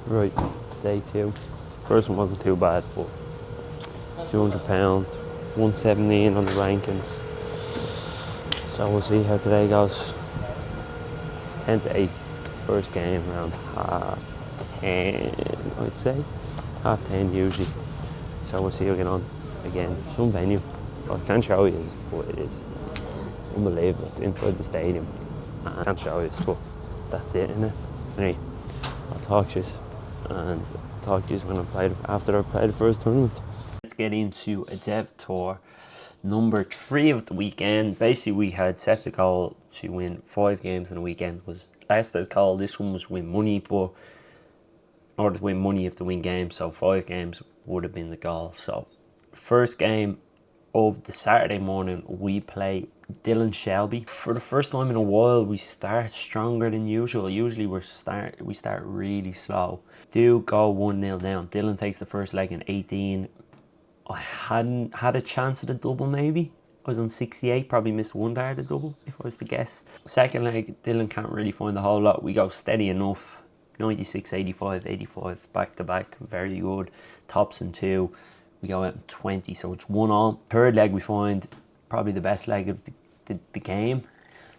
Right, day 2. First one wasn't too bad, but £200, 117 on the rankings. So we'll see how today goes. 10 to 8, first game around 10:30, I'd say. 10:30 usually. So we'll see how we get on. Again, some venue. I can't show you what it is. Unbelievable. It's inside the stadium. I can't show you, but that's it, innit? Anyway, I'll talk to you, and talk to you when after I play the first tournament. Let's get into a Dev Tour number 3 of the weekend. Basically, we had set the goal to win 5 games in a weekend. Was last year's goal. This one was win money, but in order to win money, you have to win games. So 5 games would have been the goal. So first game of the Saturday morning, we play Dylan Shelby. For the first time in a while, we start stronger than usual. Usually we start really slow. Do go 1-0 down. Dylan takes the first leg in 18. I hadn't had a chance at a double maybe. I was on 68, probably missed one dart at a double if I was to guess. Second leg, Dylan can't really find a whole lot. We go steady enough. 96, 85, 85, back to back, very good. Tops in 2. We go out in 20, so it's 1-all. Third leg we find probably the best leg of the game.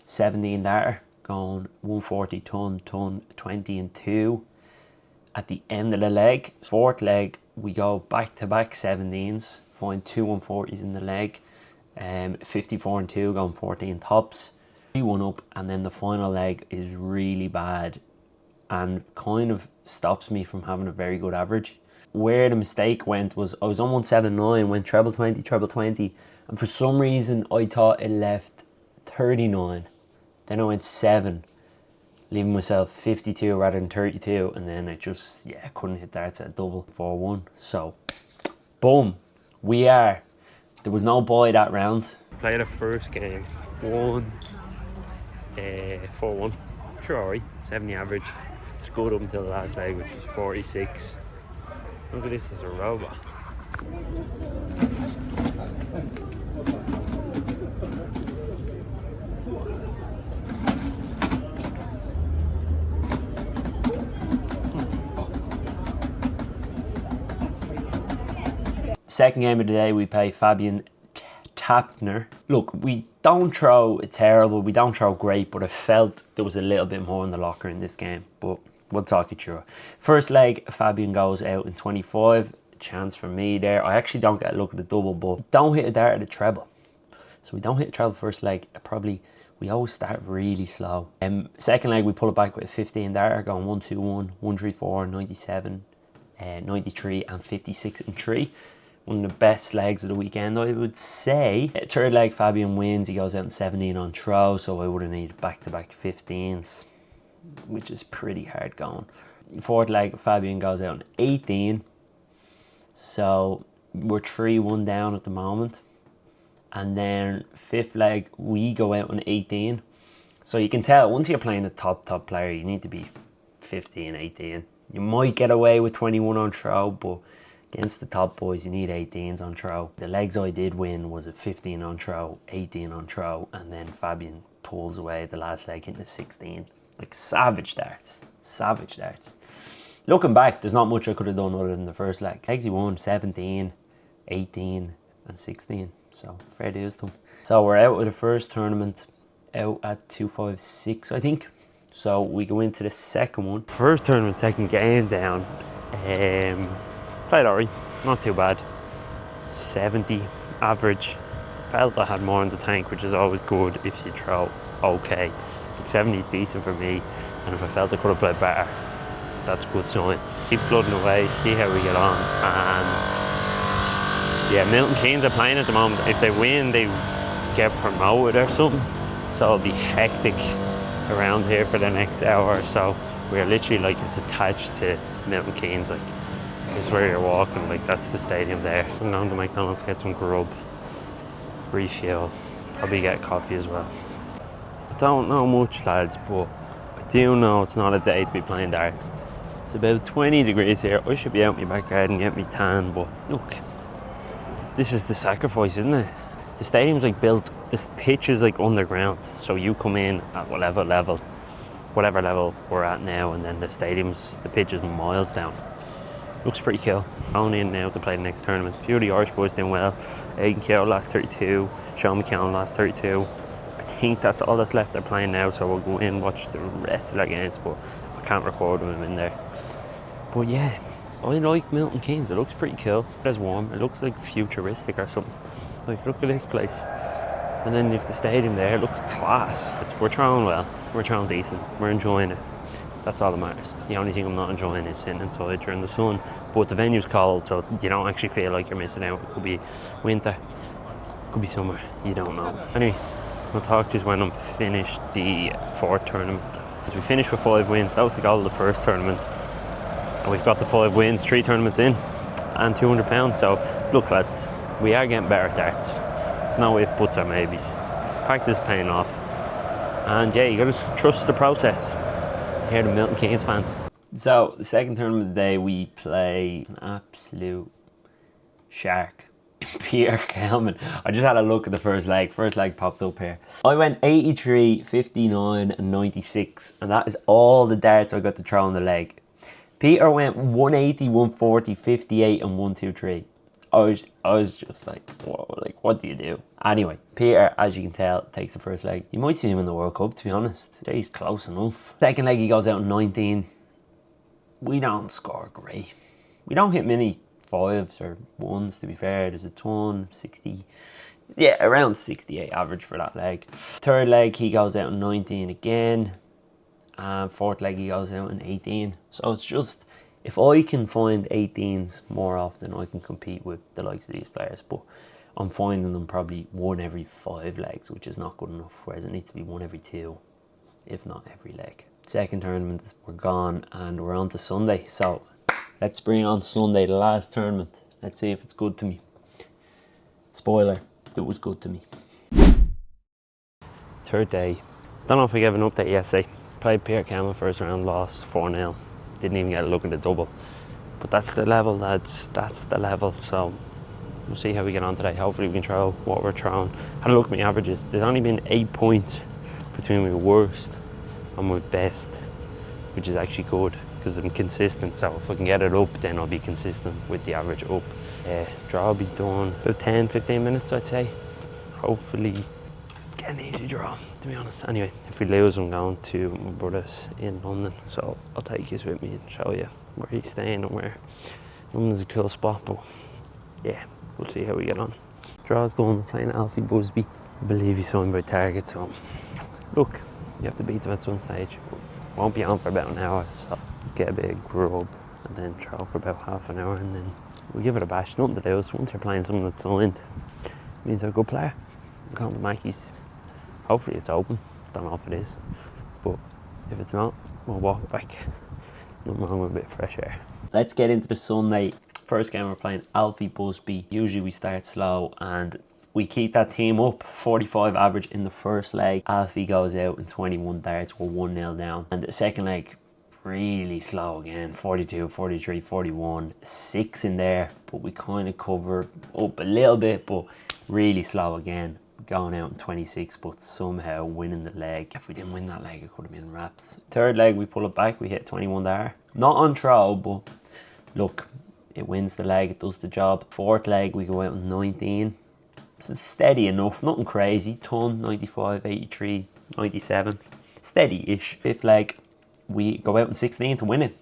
17 darter, going 140 ton, 20 and 2. At the end of the leg, fourth leg, we go back-to-back 17s, find 2 140s in the leg, 54 and 2, going 14 tops, 3-1 up, and then the final leg is really bad and kind of stops me from having a very good average. Where the mistake went was I was on 179, went treble 20, and for some reason I thought it left 39. Then I went 7. Leaving myself 52 rather than 32, and then I just couldn't hit darts at a double 4-1. So boom, there was no buy that round. Played the first game, won 4-1. Sure, alright, 70 average. It's good up until the last leg, which is 46. Look at this, as a robot. Second game of the day, we play Fabian Tapner. Look, we don't throw terrible, we don't throw great, but I felt there was a little bit more in the locker in this game, but we'll talk it through. First leg, Fabian goes out in 25. Chance for me there. I actually don't get a look at the double, but don't hit a dart at the treble. So we don't hit a treble first leg. We always start really slow. Second leg, we pull it back with a 15 darter, going 121, 134, 97, 93, and 56 and 3. One of the best legs of the weekend, I would say. Third leg, Fabian wins. He goes out in 17 on throw, so I would have needed back-to-back 15s, which is pretty hard going. Fourth leg, Fabian goes out in 18. So we're 3-1 down at the moment. And then fifth leg, we go out in 18. So you can tell, once you're playing a top player, you need to be 15, 18. You might get away with 21 on throw, but against the top boys, you need 18s on throw. The legs I did win was a 15 on throw, 18 on throw, and then Fabian pulls away the last leg into 16. Like savage darts. Looking back, there's not much I could have done other than the first leg. Legs he won 17, 18, and 16. So fair dues to him. So we're out of the first tournament, out at 256, I think. So we go into the second one. First tournament, second game down. Played alright, not too bad. 70 average. Felt I had more in the tank, which is always good if you throw okay. Like 70 is decent for me, and if I felt I could have played better, that's a good sign. Keep blooding away, see how we get on, and yeah, Milton Keynes are playing at the moment. If they win, they get promoted or something, so it'll be hectic around here for the next hour or so. We're literally like, it's attached to Milton Keynes, like it's where you're walking, like that's the stadium there. I'm going to McDonald's, get some grub, refuel, probably get coffee as well. I don't know much, lads, but I do know it's not a day to be playing darts. It's about 20 degrees here. I should be out in my back garden, get me tan, but look, this is the sacrifice, isn't it? The stadium's like built, this pitch is like underground, so you come in at whatever level whatever level we're at now, and then the stadium's, the pitch is miles down. Looks pretty cool. Only in now to play the next tournament. A few of the Irish boys doing well. Aidan Keogh last 32, Sean McCown last 32. I think that's all that's left. They're playing now, so we'll go in and watch the rest of their games, but I can't record them in there. But yeah, I like Milton Keynes. It looks pretty cool. It's warm. It looks like futuristic or something. Like, look at this place. And then if the stadium there, it looks class. We're throwing well. We're throwing decent. We're enjoying it. That's all that matters. The only thing I'm not enjoying is sitting inside during the sun. But the venue's cold, so you don't actually feel like you're missing out. It could be winter, it could be summer, you don't know. Anyway, I'll talk to you when I'm finished the 4th tournament. So we finished with 5 wins. That was the goal of the first tournament. And we've got the 5 wins, 3 tournaments in, and £200. So look lads, we are getting better at darts. It's no if, buts or maybes. Practice is paying off. And yeah, you gotta trust the process. Here the Milton Keynes fans. So the second tournament of the day, we play an absolute shark, Peter Kelman. I just had a look at the first leg. First leg popped up here. I went 83, 59 and 96, and that is all the darts I got to throw on the leg. Peter went 180, 140, 58 and 123. I was just like, whoa, like what do you do? Anyway, Peter, as you can tell, takes the first leg. You might see him in the World Cup, to be honest. He's close enough. Second leg, he goes out in 19. We don't score great. We don't hit many 5s or 1s, to be fair. There's a ton, 60. Yeah, around 68 average for that leg. Third leg, he goes out in 19 again. Fourth leg, he goes out in 18. So it's just, if I can find 18s more often, I can compete with the likes of these players. But I'm finding them probably 1 every 5 legs, which is not good enough. Whereas it needs to be 1 every 2, if not every leg. Second tournament, we're gone, and we're on to Sunday. So let's bring on Sunday, the last tournament. Let's see if it's good to me. Spoiler, it was good to me. Third day. Don't know if we gave an update yesterday. Played Peter Kelman first round, lost 4-0. Didn't even get a look at the double. But that's the level, lads. That's the level. So we'll see how we get on today. Hopefully we can throw what we're throwing. Had a look at my averages. There's only been 8 points between my worst and my best, which is actually good because I'm consistent. So if I can get it up, then I'll be consistent with the average up. Draw will be done about 10-15 minutes, I'd say. Hopefully get an easy draw, to be honest. Anyway, if we lose, I'm going to my brother's in London, so I'll take you with me and show you where he's staying and where. London's a cool spot, but yeah, we'll see how we get on. Draw's done, playing Alfie Busby. I believe he's signed by Target, so look, you have to beat them at some stage. Won't be on for about an hour, so get a big grub and then throw for about half an hour, and then we'll give it a bash. Nothing to lose. Once you're playing someone that's signed, it means they're a good player. I'm going to Mackey's. Hopefully it's open. Don't know if it is, but if it's not, we'll walk back. Nothing wrong with a bit of fresh air. Let's get into the Sunday. First game, we're playing Alfie Busby. Usually we start slow and we keep that team up. 45 average in the first leg. Alfie goes out in 21 darts. We're 1-0 down. And the second leg, really slow again. 42, 43, 41. 6 in there, but we kind of cover up a little bit, but really slow again. Going out in 26, but somehow winning the leg. If we didn't win that leg, it could have been wraps. Third leg, we pull it back. We hit 21 there. Not on throw, but look, it wins the leg. It does the job. Fourth leg, we go out in 19. So steady enough. Nothing crazy. Ton, 95, 83, 97. Steady-ish. Fifth leg, we go out in 16 to win it.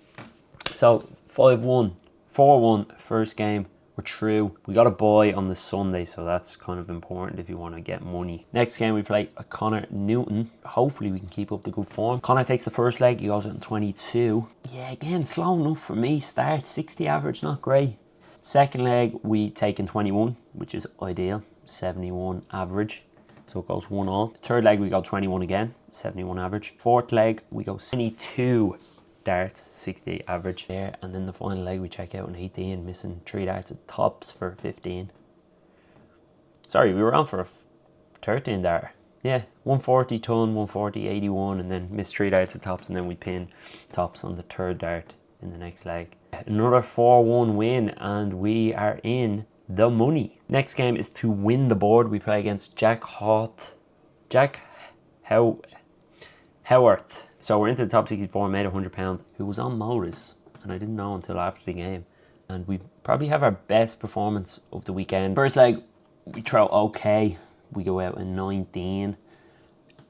So 5-1, 4-1 first game. We're through. We got a bye on the Sunday, so that's kind of important if you want to get money. Next game, we play Connor Newton. Hopefully we can keep up the good form. Connor takes the first leg. He goes out in 22. Yeah, again, slow enough for me. Start 60 average, not great. Second leg, we take in 21, which is ideal. 71 average, so it goes 1-all. Third leg, we go 21 again, 71 average. Fourth leg, we go 22 darts, 68 average there, and then the final leg we check out in 18, missing 3 darts at tops for 15. Sorry, we were on for a 13 dart. Yeah, 140 ton, 140, 81, and then missed 3 darts at tops, and then we pin tops on the third dart in the next leg. Another 4-1 win, and we are in the money. Next game is to win the board. We play against Jack Howarth. So we're into the top 64, made £100, who was on Morris, and I didn't know until after the game. And we probably have our best performance of the weekend. First leg, we throw okay. We go out in 19.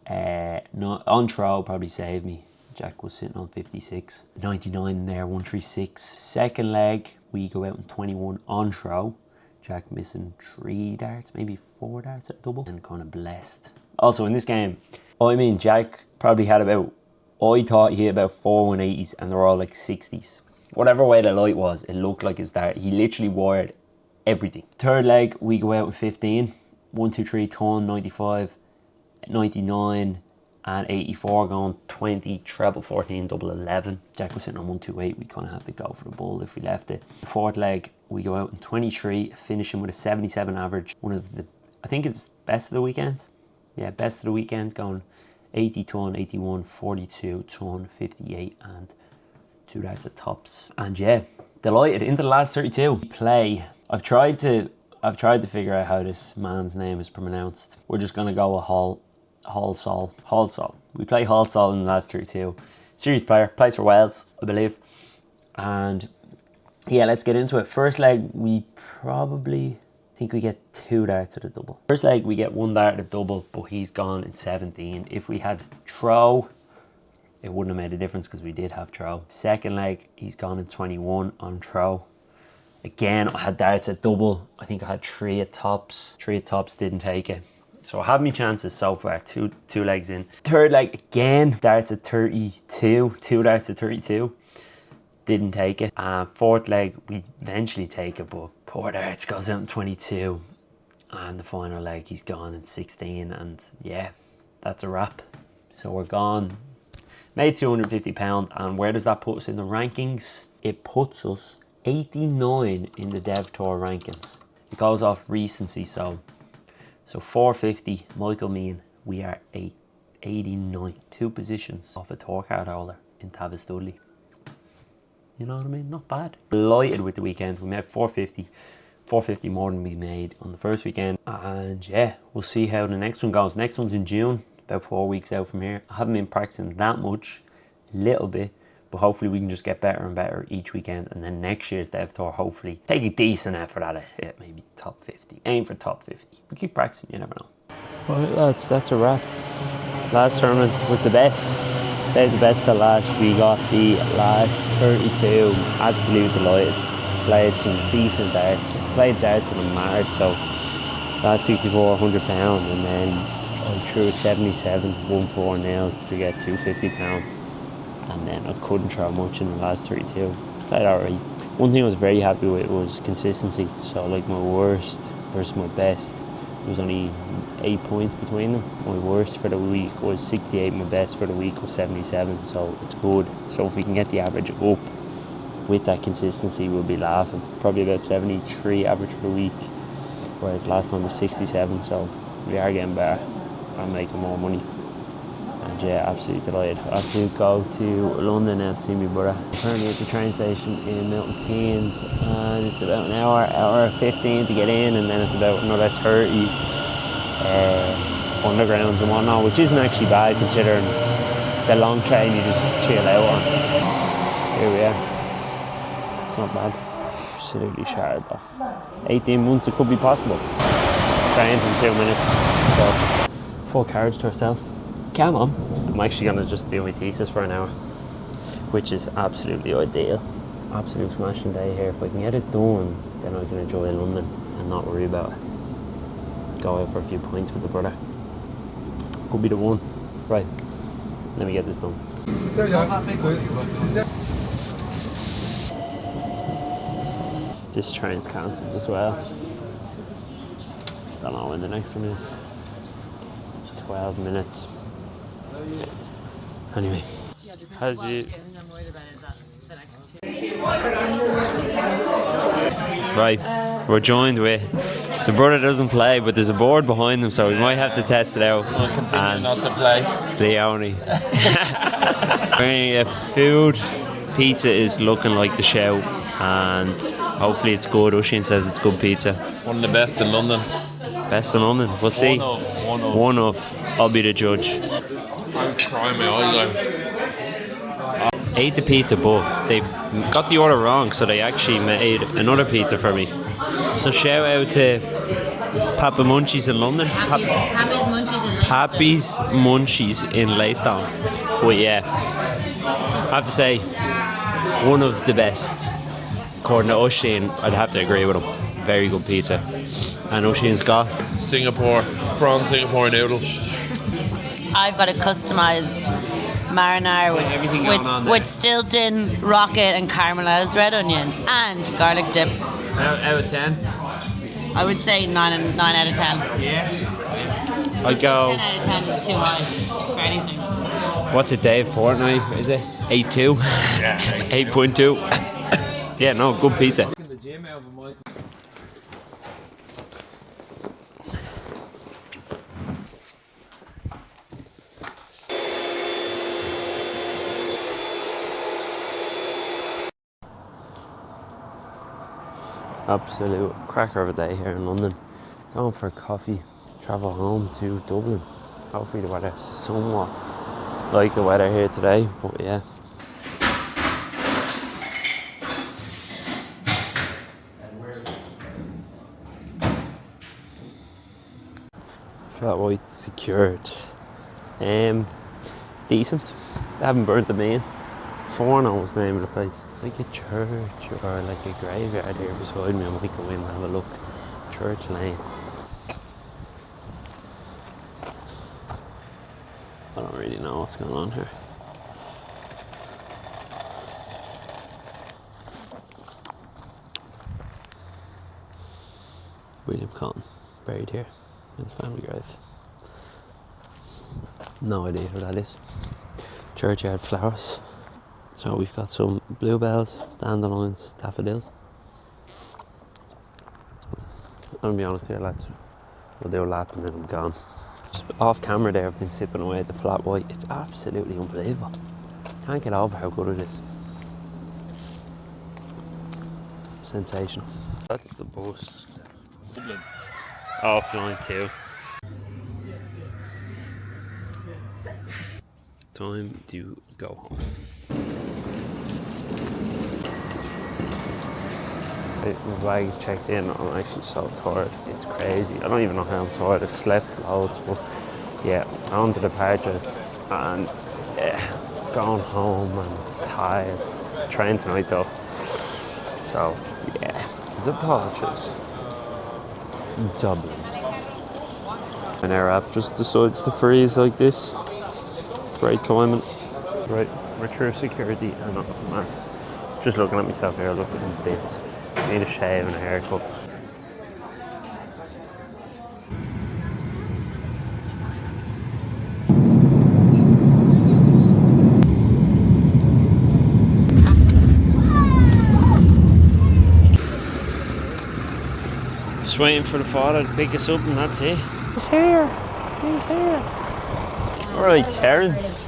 On throw probably saved me. Jack was sitting on 56. 99 in there, 136. Second leg, we go out in 21 on throw. Jack missing 3 darts, maybe 4 darts at double, and kind of blessed. Also in this game, I mean, Jack probably had about, I thought he had about 4 180s, and they're all like 60s. Whatever way the light was, it looked like his dart. He literally wired everything. Third leg, we go out with 15. 1, 2, 3, ton, 95, 99, and 84, going 20, treble 14, double 11. Jack was sitting on 128. We kind of had to go for the bull if we left it. Fourth leg, we go out in 23, finishing with a 77 average. One of the, I think it's best of the weekend. Yeah, best of the weekend, going 80 ton, 81, 42 ton, 58, and 2 darts at tops. And yeah, delighted. Into the last 32. Play. I've tried to figure out how this man's name is pronounced. We're just gonna go with Hall-Sol. We play Hall-Sol in the last 32. Serious player, plays for Wales, I believe. And yeah, let's get into it. First leg, we probably think we get 2 darts at a double. First leg, we get 1 dart at a double, but he's gone in 17. If we had throw, it wouldn't have made a difference because we did have throw. Second leg, he's gone in 21 on throw. Again, I had darts at double. I think I had 3 at tops. 3 at tops, didn't take it. So I have my chances so far, two legs in. Third leg, again, darts at 32. 2 darts at 32. Didn't take it. Fourth leg, we eventually take it, but poor darts goes out in 22. And the final leg, he's gone in 16. And yeah, that's a wrap. So we're gone. Made £250. And where does that put us in the rankings? It puts us 89 in the Dev Tour Rankings. It goes off recency, so 450, Michael Meehan, we are 89, 2 positions off a tour card holder in Tavis Dudley. You know what I mean? Not bad. Delighted with the weekend. We made 450 more than we made on the first weekend. And yeah, we'll see how the next one goes. Next one's in June, about 4 weeks out from here. I haven't been practicing that much, a little bit. But hopefully we can just get better and better each weekend. And then next year's Dev Tour, hopefully take a decent effort at it. Yeah, maybe top 50. Aim for top 50. We keep practicing, you never know. Well, that's a wrap. Last tournament was the best. Saved the best till last. We got the last 32. Absolute delighted. Played some decent darts. Played darts with a mad, so last 64, £100. And then I threw 77, 1-4-0 to get £250. And then I couldn't throw much in the last 32. Played alright. One thing I was very happy with was consistency. So like my worst versus my best, there was only 8 points between them. My worst for the week was 68, my best for the week was 77, so it's good. So if we can get the average up with that consistency, we'll be laughing. Probably about 73 average for the week, whereas last time was 67, so we are getting better and making more money. And yeah, absolutely delighted. I have to go to London now to see my brother. Currently at the train station in Milton Keynes, and it's about an hour 15 to get in, and then it's about another 30 undergrounds and whatnot, which isn't actually bad considering the long train you just chill out on. Here we are. It's not bad. Absolutely shattered though. 18 months, it could be possible. Trains in 2 minutes. So full carriage to ourselves. Come on. I'm actually going to just do my thesis for an hour, which is absolutely ideal. Absolute smashing day here. If I can get it done, then I can enjoy London and not worry about it. Go out for a few pints with the brother. Could be the one. Right, let me get this done. This train's cancelled as well. Don't know when the next one is. 12 minutes. Anyway, how's you? Right, we're joined with the brother doesn't play, but there's a board behind him, so we might have to test it out. We'll continue not to play. Leone. Food, pizza is looking like the show, and hopefully it's good. Ushin says it's good pizza. One of the best in London. Best in London. We'll see. One of. I'll be the judge. I'm crying my eyes out. ate the pizza, but they've got the order wrong, so they actually made another pizza for me. So shout out to Papa Munchies in London. Pappy's Munchies in Milestone. But yeah, I have to say, one of the best. According to Oisin, I'd have to agree with him. Very good pizza. And Oisin's got Singapore, prawn Singapore noodle. I've got a customised marinara with Stilton, rocket and caramelised red onions and garlic dip. out of 10. I would say 9 out of 10. Yeah. I'd go. 10 out of 10 is too high for anything. What's it, Dave? Fortnite, is it? 8.2? Yeah. 8.2. Yeah, no, good pizza. Absolute cracker of a day here in London. Going for a coffee, travel home to Dublin. Hopefully the weather's somewhat like the weather here today, but yeah. Flat white secured. Decent. They haven't burnt them in. Forno was the name of the place. Like a church or like a graveyard here beside me. I might go in and have a look. Church Lane. I don't really know what's going on here. William Cotton, buried here in the family grave. No idea who that is. Churchyard flowers. So we've got some bluebells, dandelions, daffodils. I'll be honest with you, lads. We'll do a lap and then I'm gone. Just off camera there, I've been sipping away at the flat white. It's absolutely unbelievable. Can't get over how good it is. Sensational. That's the bus. Offline too. Time to go home. My bag is checked in. I'm actually so tired. It's crazy. I don't even know how I'm tired. I've slept loads, but yeah, on to the departures and going home and tired. Train tonight though. So yeah, departures. Dublin. An air app just decides to freeze like this. Great timing. Right, we're through security and man, just looking at myself here, looking at bits. Need a shave and a haircut. Just waiting for the father to pick us up and that's it. He's here! He's here! Alright, Terence.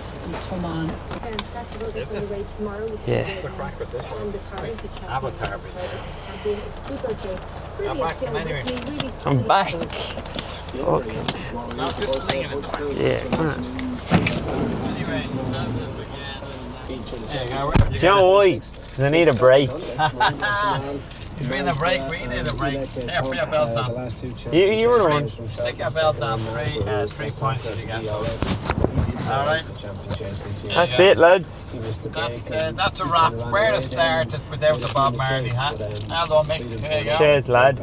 Come on. Yeah. I'm back. Fuck. Yeah, come on. Do you know why? Because I need a break. It's been a break, we need a break. Yeah, put your belt on. You were the one. Stick your belt on, 3 points if you get those. Alright. That's it, lads. That's a wrap. Where to start it without the Bob Marley hat. Well done, Mick. There you go. Cheers, lad.